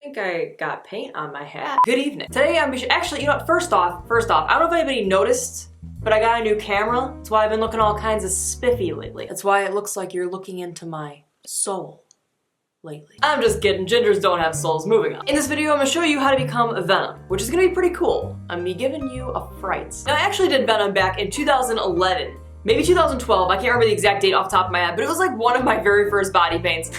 I think I got paint on my hat. Good evening. Today I'm actually, you know what, first off, I don't know if anybody noticed, but I got a new camera. That's why I've been looking all kinds of spiffy lately. That's why it looks like you're looking into my soul lately. I'm just kidding, gingers don't have souls. Moving on. In this video, I'm gonna show you how to become a Venom, which is gonna be pretty cool. I'm gonna be giving you a fright. Now, I actually did Venom back in 2011, maybe 2012, I can't remember the exact date off the top of my head, but it was like one of my very first body paints.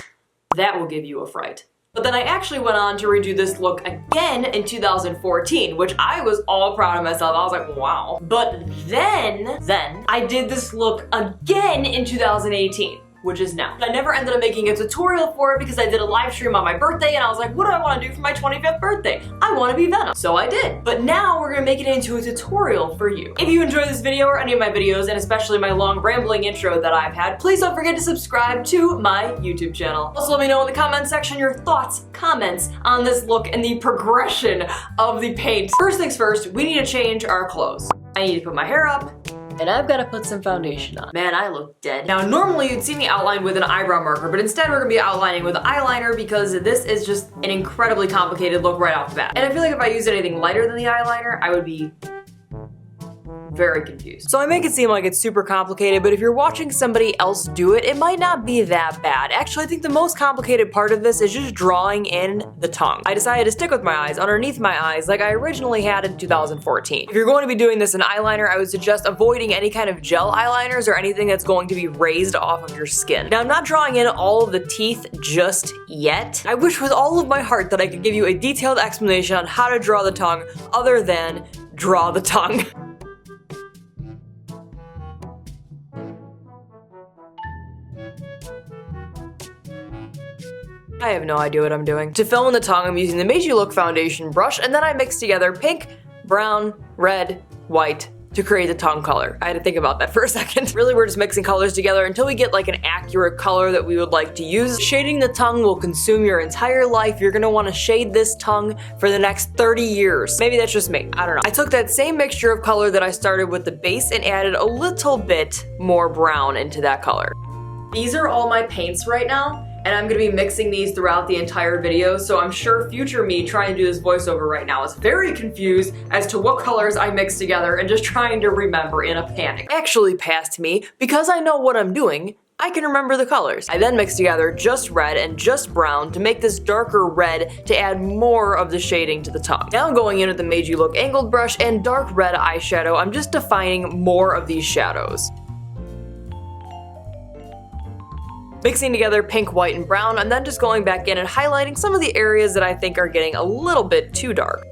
That will give you a fright. But then I actually went on to redo this look again in 2014, which I was all proud of myself. I was like, wow. But then I did this look again in 2018. Which is now. I never ended up making a tutorial for it because I did a live stream on my birthday and I was like, what do I want to do for my 25th birthday? I want to be Venom. So I did. But now we're gonna make it into a tutorial for you. If you enjoy this video or any of my videos, and especially my long rambling intro that I've had, please don't forget to subscribe to my YouTube channel. Also, let me know in the comment section your thoughts, comments on this look and the progression of the paint. First things first, we need to change our clothes. I need to put my hair up, and I've got to put some foundation on. Man, I look dead. Now, normally you'd see me outline with an eyebrow marker, but instead we're gonna be outlining with eyeliner because this is just an incredibly complicated look right off the bat. And I feel like if I used anything lighter than the eyeliner, I would be very confused. So I make it seem like it's super complicated, but if you're watching somebody else do it, it might not be that bad. Actually, I think the most complicated part of this is just drawing in the tongue. I decided to stick with my eyes underneath my eyes like I originally had in 2014. If you're going to be doing this in eyeliner, I would suggest avoiding any kind of gel eyeliners or anything that's going to be raised off of your skin. Now, I'm not drawing in all of the teeth just yet. I wish with all of my heart that I could give you a detailed explanation on how to draw the tongue other than draw the tongue. I have no idea what I'm doing. To fill in the tongue, I'm using the MadeULook foundation brush, and then I mix together pink, brown, red, white to create the tongue color. I had to think about that for a second. Really, we're just mixing colors together until we get like an accurate color that we would like to use. Shading the tongue will consume your entire life. You're gonna wanna shade this tongue for the next 30 years. Maybe that's just me, I don't know. I took that same mixture of color that I started with the base and added a little bit more brown into that color. These are all my paints right now, and I'm gonna be mixing these throughout the entire video, so I'm sure future me trying to do this voiceover right now is very confused as to what colors I mix together and just trying to remember in a panic. Actually, past me, because I know what I'm doing, I can remember the colors. I then mix together just red and just brown to make this darker red to add more of the shading to the tongue. Now I'm going in with the MadeULook angled brush and dark red eyeshadow. I'm just defining more of these shadows. Mixing together pink, white, and brown, and then just going back in and highlighting some of the areas that I think are getting a little bit too dark.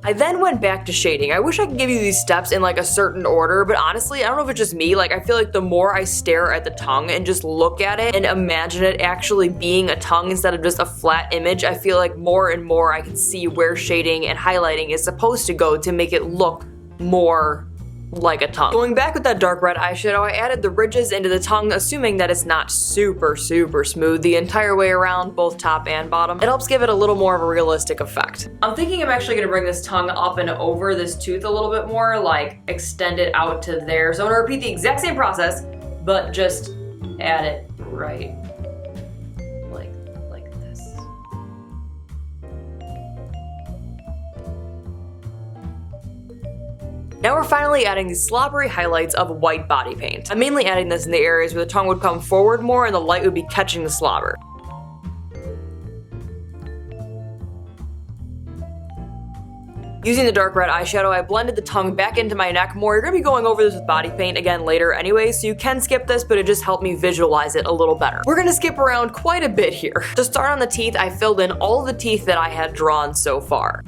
I then went back to shading. I wish I could give you these steps in like a certain order, but honestly, I don't know if it's just me, like I feel like the more I stare at the tongue and just look at it and imagine it actually being a tongue instead of just a flat image, I feel like more and more I can see where shading and highlighting is supposed to go to make it look more like a tongue. Going back with that dark red eyeshadow, I added the ridges into the tongue, assuming that it's not super smooth the entire way around, both top and bottom. It helps give it a little more of a realistic effect. I'm thinking I'm actually gonna bring this tongue up and over this tooth a little bit more, like extend it out to there. So I'm gonna repeat the exact same process, but just add it right like this. Now we're finally adding the slobbery highlights of white body paint. I'm mainly adding this in the areas where the tongue would come forward more and the light would be catching the slobber. Using the dark red eyeshadow, I blended the tongue back into my neck more. You're gonna be going over this with body paint again later anyway, so you can skip this, but it just helped me visualize it a little better. We're gonna skip around quite a bit here. To start on the teeth, I filled in all the teeth that I had drawn so far.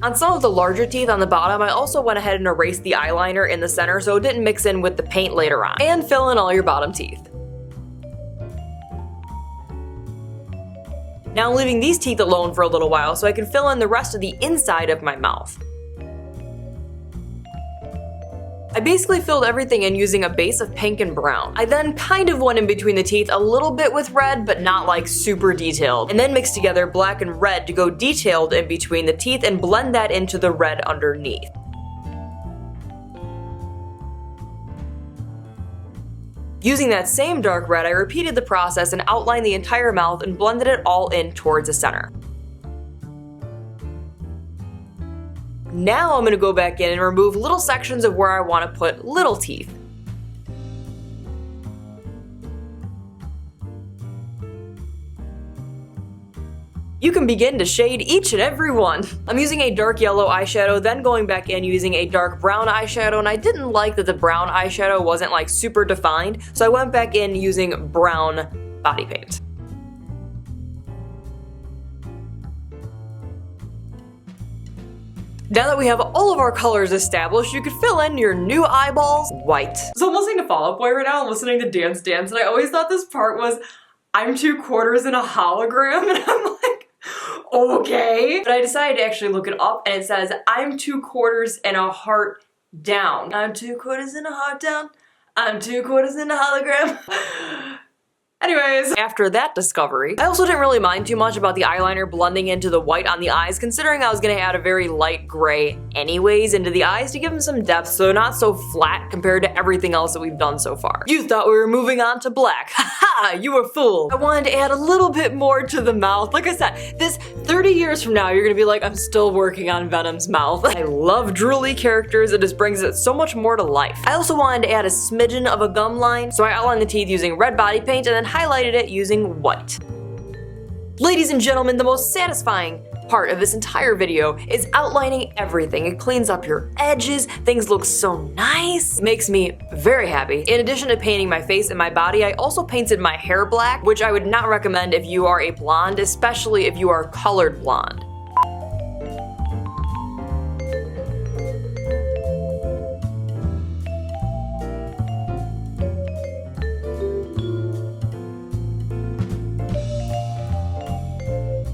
On some of the larger teeth on the bottom, I also went ahead and erased the eyeliner in the center so it didn't mix in with the paint later on. And fill in all your bottom teeth. Now I'm leaving these teeth alone for a little while so I can fill in the rest of the inside of my mouth. I basically filled everything in using a base of pink and brown. I then kind of went in between the teeth a little bit with red, but not like super detailed, and then mixed together black and red to go detailed in between the teeth and blend that into the red underneath. Using that same dark red, I repeated the process and outlined the entire mouth and blended it all in towards the center. Now I'm going to go back in and remove little sections of where I want to put little teeth. You can begin to shade each and every one. I'm using a dark yellow eyeshadow, then going back in using a dark brown eyeshadow, and I didn't like that the brown eyeshadow wasn't like super defined, so I went back in using brown body paint. Now that we have all of our colors established, you could fill in your new eyeballs white. So I'm listening to Fall Out Boy right now, I'm listening to Dance Dance, and I always thought this part was, I'm 2/4 in a hologram, and I'm like, okay. But I decided to actually look it up, and it says, I'm 2/4 in a heart down. I'm 2/4 in a heart down. I'm 2/4 in a hologram. Anyways, after that discovery, I also didn't really mind too much about the eyeliner blending into the white on the eyes, considering I was gonna add a very light gray anyways into the eyes to give them some depth so they're not so flat compared to everything else that we've done so far. You thought we were moving on to black. Haha, you were fooled. I wanted to add a little bit more to the mouth. Like I said, this 30 years from now, you're gonna be like, I'm still working on Venom's mouth. I love drooly characters, it just brings it so much more to life. I also wanted to add a smidgen of a gum line, so I outlined the teeth using red body paint and then highlighted it using white. Ladies and gentlemen, the most satisfying part of this entire video is outlining everything. It cleans up your edges, things look so nice, makes me very happy. In addition to painting my face and my body, I also painted my hair black, which I would not recommend if you are a blonde, especially if you are colored blonde.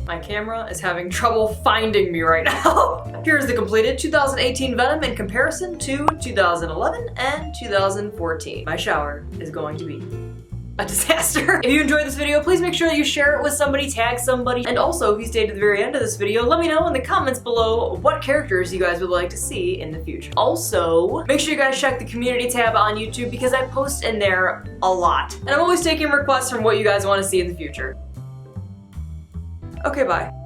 My camera is having trouble finding me right now. Here's the completed 2018 Venom in comparison to 2011 and 2014. My shower is going to be a disaster. If you enjoyed this video, please make sure that you share it with somebody, tag somebody, and also if you stayed to the very end of this video, let me know in the comments below what characters you guys would like to see in the future. Also, make sure you guys check the community tab on YouTube because I post in there a lot. And I'm always taking requests from what you guys want to see in the future. Okay, bye.